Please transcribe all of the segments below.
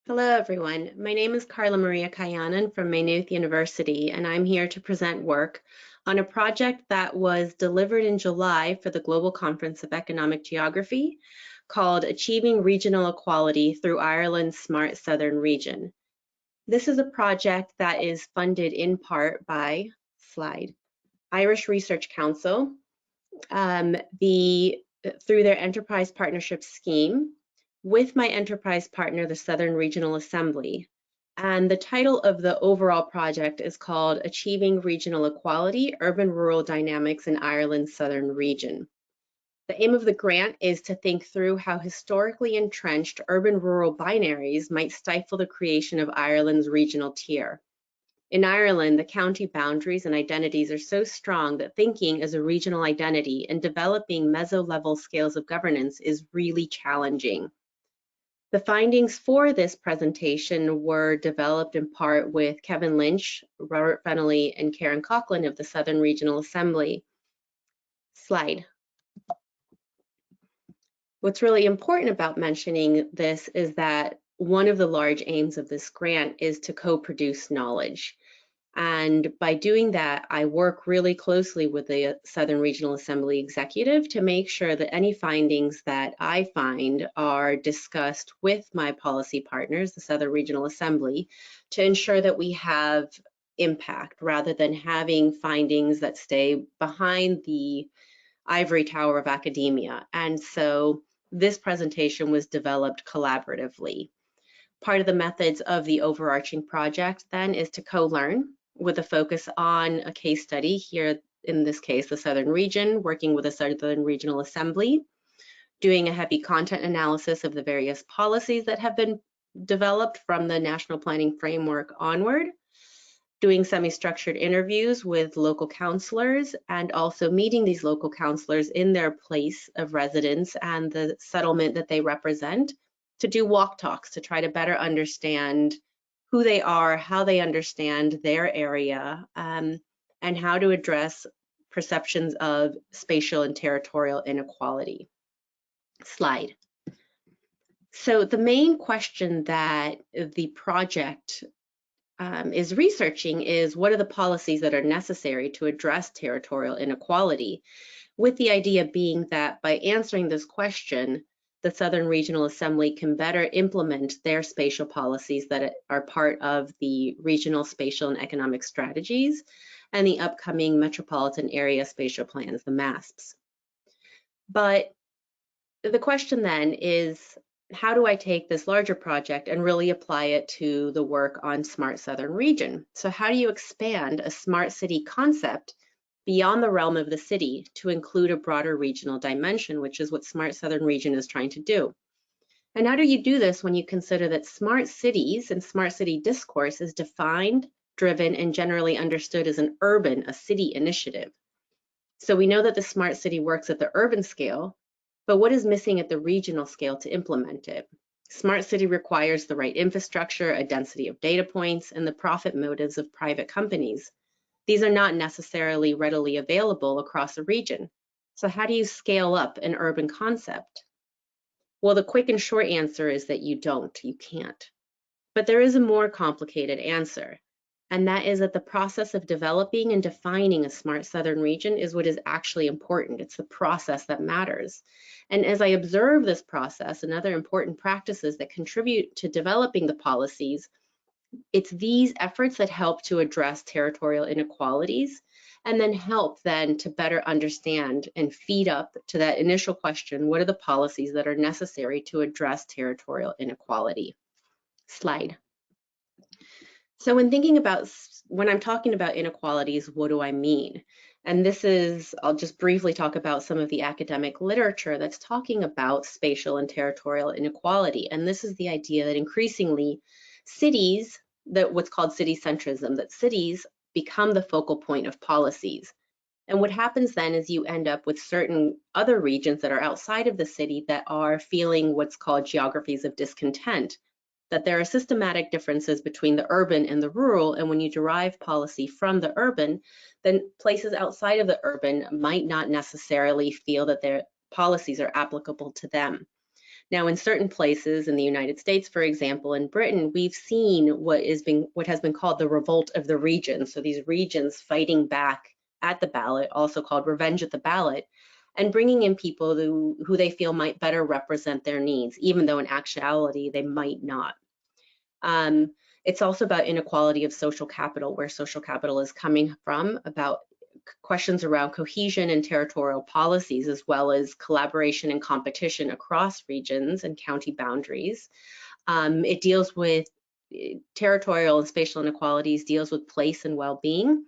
Hello, everyone. My name is Carla Maria Kayanan from Maynooth University, and I'm here to present work on a project that was delivered in July for the Global Conference of Economic Geography called Achieving Regional Equality Through Ireland's Smart Southern Region. This is a project that is funded in part by Irish Research Council, through their Enterprise Partnership Scheme, with my enterprise partner, the Southern Regional Assembly. And the title of the overall project is called Achieving Regional Equality, Urban-Rural Dynamics in Ireland's Southern Region. The aim of the grant is to think through how historically entrenched urban-rural binaries might stifle the creation of Ireland's regional tier. In Ireland, the county boundaries and identities are so strong that thinking as a regional identity and developing meso-level scales of governance is really challenging. The findings for this presentation were developed in part with Kevin Lynch, Robert Fennelly, and Karen Coughlin of the Southern Regional Assembly. What's really important about mentioning this is that one of the large aims of this grant is to co-produce knowledge. And by doing that, I work really closely with the Southern Regional Assembly executive to make sure that any findings that I find are discussed with my policy partners, the Southern Regional Assembly, to ensure that we have impact rather than having findings that stay behind the ivory tower of academia. And so this presentation was developed collaboratively. Part of the methods of the overarching project then is to co-learn with a focus on a case study, here in this case, the Southern Region, working with the Southern Regional Assembly, doing a heavy content analysis of the various policies that have been developed from the National Planning Framework onward, doing semi-structured interviews with local counselors, and also meeting these local counselors in their place of residence and the settlement that they represent, to do walk talks to try to better understand who they are, how they understand their area, and how to address perceptions of spatial and territorial inequality. So the main question that the project is researching is, what are the policies that are necessary to address territorial inequality? With the idea being that by answering this question, the Southern Regional Assembly can better implement their spatial policies that are part of the Regional Spatial and Economic Strategies and the upcoming Metropolitan Area Spatial Plans, the MASPs. But the question then is, how do I take this larger project and really apply it to the work on Smart Southern Region? So how do you expand a smart city concept beyond the realm of the city to include a broader regional dimension, which is what Smart Southern Region is trying to do? And how do you do this when you consider that smart cities and smart city discourse is defined, driven, and generally understood as a city initiative? So we know that the smart city works at the urban scale, but what is missing at the regional scale to implement it? Smart city requires the right infrastructure, a density of data points, and the profit motives of private companies. These are not necessarily readily available across a region. So how do you scale up an urban concept? Well, the quick and short answer is that you can't. But there is a more complicated answer, and that is that the process of developing and defining a smart Southern region is what is actually important. It's the process that matters. And as I observe this process and other important practices that contribute to developing the policies, it's these efforts that help to address territorial inequalities and then help then to better understand and feed up to that initial question, what are the policies that are necessary to address territorial inequality? So when I'm talking about inequalities, what do I mean? And I'll just briefly talk about some of the academic literature that's talking about spatial and territorial inequality. And this is the idea that increasingly cities, that what's called city centrism, that cities become the focal point of policies. And what happens then is you end up with certain other regions that are outside of the city that are feeling what's called geographies of discontent, that there are systematic differences between the urban and the rural, and when you derive policy from the urban, then places outside of the urban might not necessarily feel that their policies are applicable to them. Now, in certain places in the United States, for example, in Britain, we've seen what has been called the revolt of the regions. So these regions fighting back at the ballot, also called revenge at the ballot, and bringing in people who they feel might better represent their needs, even though in actuality they might not. It's also about inequality of social capital, where social capital is coming from, about questions around cohesion and territorial policies, as well as collaboration and competition across regions and county boundaries. It deals with territorial and spatial inequalities, deals with place and well-being,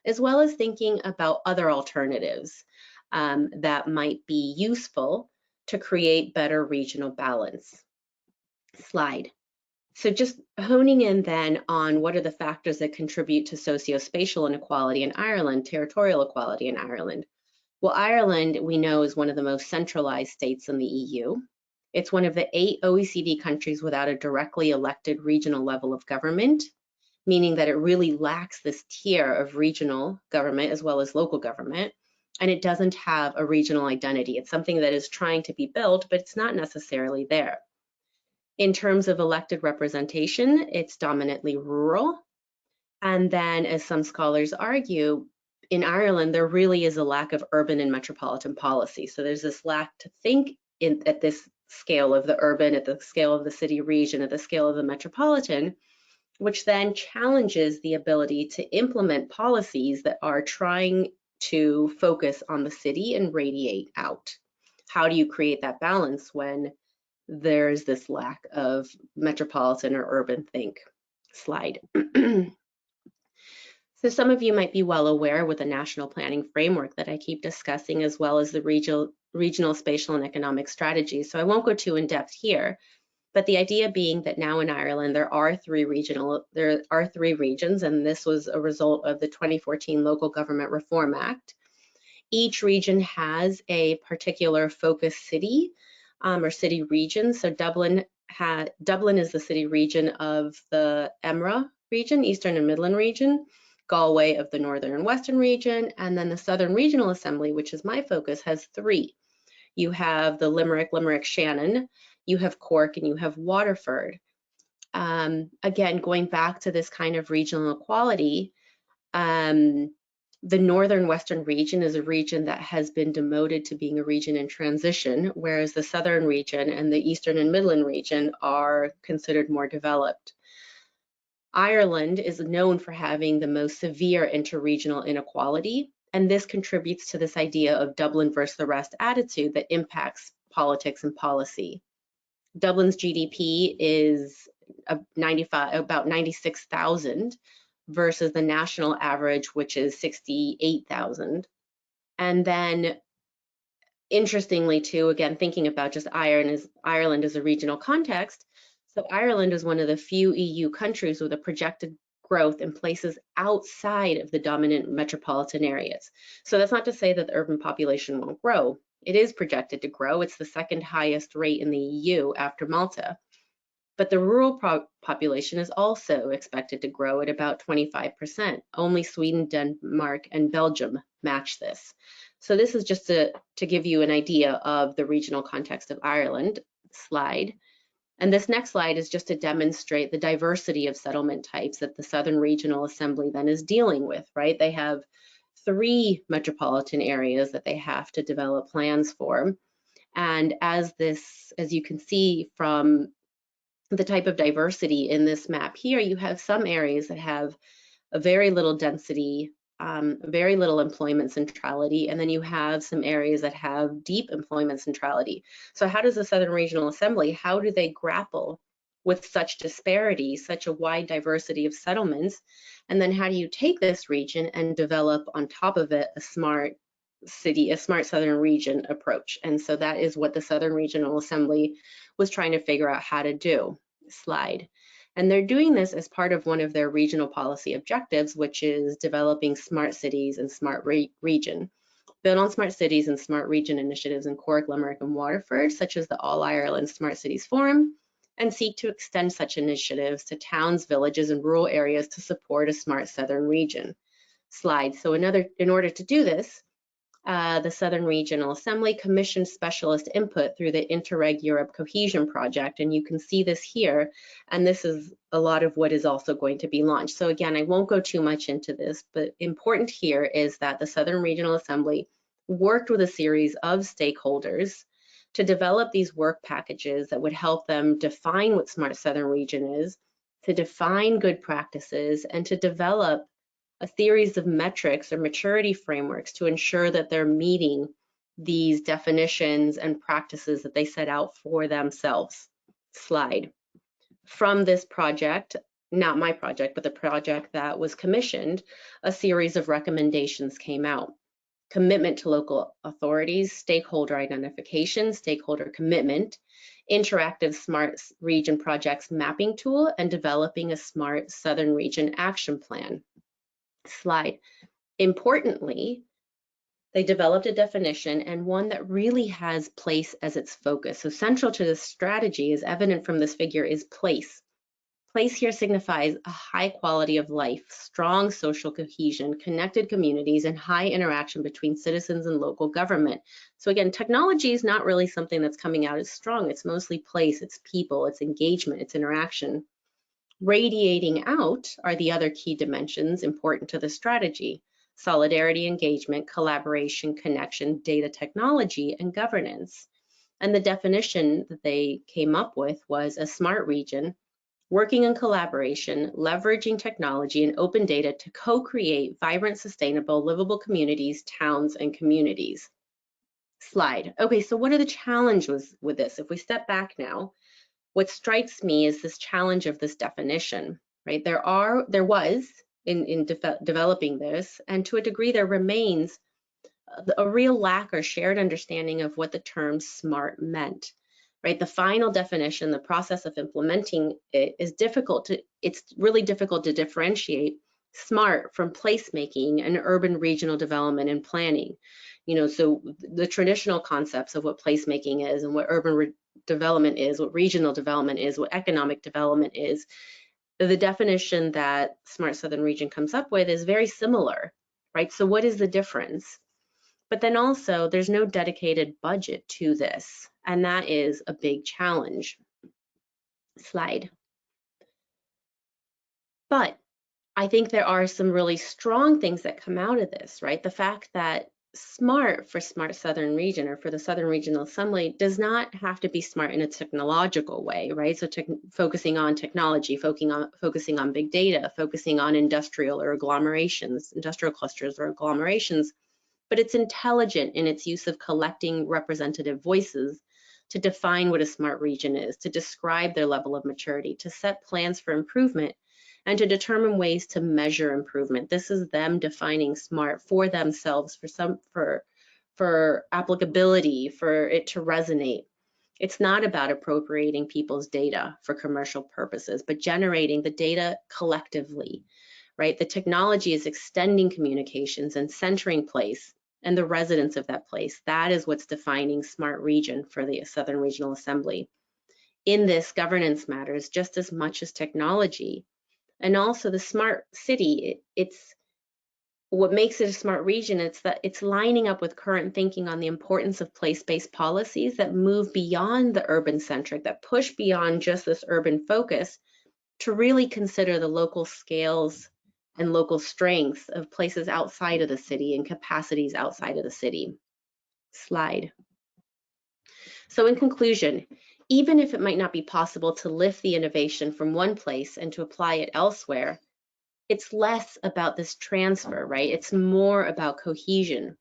as well as thinking about other alternatives that might be useful to create better regional balance. Slide. So just honing in then on what are the factors that contribute to socio-spatial inequality in Ireland, territorial equality in Ireland. Well, Ireland, we know, is one of the most centralized states in the EU. It's one of the 8 OECD countries without a directly elected regional level of government, meaning that it really lacks this tier of regional government as well as local government, and it doesn't have a regional identity. It's something that is trying to be built, but it's not necessarily there. In terms of elected representation, it's dominantly rural. And then, as some scholars argue, in Ireland, there really is a lack of urban and metropolitan policy. So there's this lack to think at this scale of the urban, at the scale of the city region, at the scale of the metropolitan, which then challenges the ability to implement policies that are trying to focus on the city and radiate out. How do you create that balance when there's this lack of metropolitan or urban think? Slide. So some of you might be well aware with the national planning framework that I keep discussing, as well as the regional spatial and economic strategies. So I won't go too in depth here, but the idea being that now in Ireland there are three regions, and this was a result of the 2014 Local Government Reform Act. Each region has a particular focus city or city region. So Dublin is the city region of the EMRA region, Eastern and Midland region, Galway of the Northern and Western region, and then the Southern Regional Assembly, which is my focus, has 3. You have the Limerick Shannon, you have Cork, and you have Waterford. Again, going back to this kind of regional equality, the Northern Western region is a region that has been demoted to being a region in transition, whereas the Southern region and the Eastern and Midland region are considered more developed. Ireland is known for having the most severe interregional inequality, and this contributes to this idea of Dublin versus the rest attitude that impacts politics and policy. Dublin's GDP is about 96,000 versus the national average, which is 68,000. And then interestingly too, again, thinking about just Ireland as a regional context, so Ireland is one of the few EU countries with a projected growth in places outside of the dominant metropolitan areas. So that's not to say that the urban population won't grow. It is projected to grow. It's the second highest rate in the EU after Malta. But the rural population is also expected to grow at about 25%. Only Sweden, Denmark, and Belgium match this. So this is just to give you an idea of the regional context of Ireland. Slide. And this next slide is just to demonstrate the diversity of settlement types that the Southern Regional Assembly then is dealing with, right? They have 3 metropolitan areas that they have to develop plans for. And as you can see from the type of diversity in this map here, you have some areas that have a very little density, very little employment centrality, and then you have some areas that have deep employment centrality. So how does the Southern Regional Assembly, how do they grapple with such disparity, such a wide diversity of settlements? And then how do you take this region and develop on top of it a smart Southern region approach? And so that is what the Southern Regional Assembly was trying to figure out how to do. Slide. And they're doing this as part of one of their regional policy objectives, which is developing smart cities and smart region. Build on smart cities and smart region initiatives in Cork, Limerick, and Waterford, such as the All Ireland Smart Cities Forum, and seek to extend such initiatives to towns, villages, and rural areas to support a smart southern region. Slide. So in order to do this, the Southern Regional Assembly commissioned specialist input through the Interreg Europe Cohesion Project, and you can see this here, and this is a lot of what is also going to be launched. So again, I won't go too much into this, but important here is that the Southern Regional Assembly worked with a series of stakeholders to develop these work packages that would help them define what Smart Southern Region is, to define good practices, and to develop a series of metrics or maturity frameworks to ensure that they're meeting these definitions and practices that they set out for themselves. Slide. From this project, not my project, but the project that was commissioned, a series of recommendations came out. Commitment to local authorities, stakeholder identification, stakeholder commitment, interactive Smart Region projects mapping tool, and developing a Smart Southern Region action plan. Slide. Importantly, they developed a definition and one that really has place as its focus. So central to this strategy, is evident from this figure, is place. Place here signifies a high quality of life, strong social cohesion, connected communities, and high interaction between citizens and local government. So again, technology is not really something that's coming out as strong. It's mostly place, it's people, it's engagement, it's interaction. Radiating out are the other key dimensions important to the strategy: solidarity, engagement, collaboration, connection, data technology, and governance. And the definition that they came up with was a smart region working in collaboration, leveraging technology and open data to co-create vibrant, sustainable, livable communities, towns, and communities. Slide. Okay, so what are the challenges with this? If we step back now, what strikes me is this challenge of this definition, right? There was in developing this, and to a degree there remains a real lack or shared understanding of what the term smart meant, right? The final definition, the process of implementing it is it's really difficult to differentiate smart from placemaking and urban regional development and planning. So the traditional concepts of what placemaking is and what urban development is, what regional development is, what economic development is, the definition that Smart Southern Region comes up with is very similar, right? So what is the difference? But then also there's no dedicated budget to this, and that is a big challenge. Slide. But I think there are some really strong things that come out of this, right? The fact that SMART for Smart Southern Region, or for the Southern Regional Assembly, does not have to be smart in a technological way, right? So focusing on technology, focusing on big data, focusing on industrial clusters or agglomerations, but it's intelligent in its use of collecting representative voices to define what a smart region is, to describe their level of maturity, to set plans for improvement, and to determine ways to measure improvement. This is them defining SMART for themselves, for applicability, for it to resonate. It's not about appropriating people's data for commercial purposes, but generating the data collectively, right? The technology is extending communications and centering place and the residents of that place. That is what's defining smart region for the Southern Regional Assembly. In this, governance matters just as much as technology. And also the smart city, it's what makes it a smart region. It's that it's lining up with current thinking on the importance of place-based policies that move beyond the urban-centric, that push beyond just this urban focus to really consider the local scales and local strengths of places outside of the city and capacities outside of the city. Slide. So in conclusion, even if it might not be possible to lift the innovation from one place and to apply it elsewhere, it's less about this transfer, right? It's more about cohesion.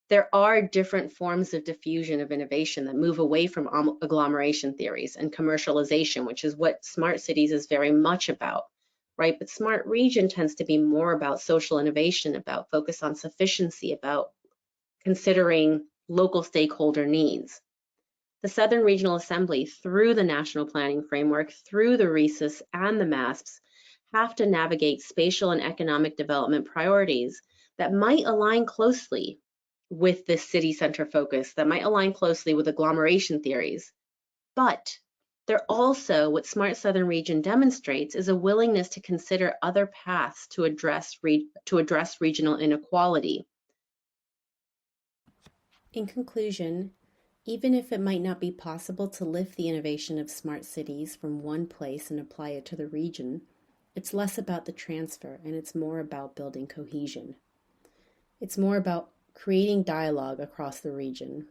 There are different forms of diffusion of innovation that move away from agglomeration theories and commercialization, which is what smart cities is very much about, right? But smart region tends to be more about social innovation, about focus on sufficiency, about considering local stakeholder needs. The Southern Regional Assembly, through the National Planning Framework, through the RESIS and the MASPs, have to navigate spatial and economic development priorities that might align closely with this city center focus, that might align closely with agglomeration theories. But they're also, what Smart Southern Region demonstrates, is a willingness to consider other paths to address regional inequality. In conclusion, even if it might not be possible to lift the innovation of smart cities from one place and apply it to the region, it's less about the transfer and it's more about building cohesion. It's more about creating dialogue across the region,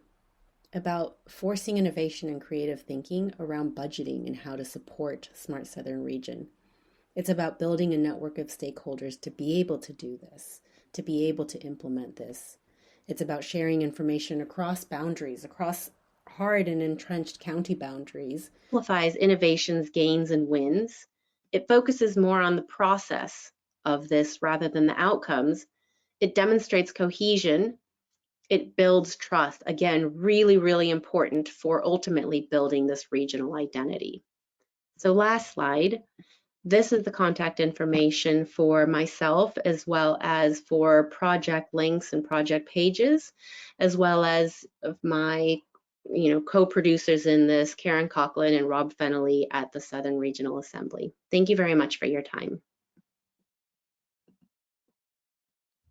about forcing innovation and creative thinking around budgeting and how to support Smart Southern Region. It's about building a network of stakeholders to be able to do this, to be able to implement this. It's about sharing information across boundaries, across hard and entrenched county boundaries. Amplifies innovations, gains, and wins. It focuses more on the process of this rather than the outcomes. It demonstrates cohesion. It builds trust. Again, really, really important for ultimately building this regional identity. So last slide. This is the contact information for myself, as well as for project links and project pages, as well as of my co-producers in this, Karen Coughlin and Rob Fennelly at the Southern Regional Assembly. Thank you very much for your time.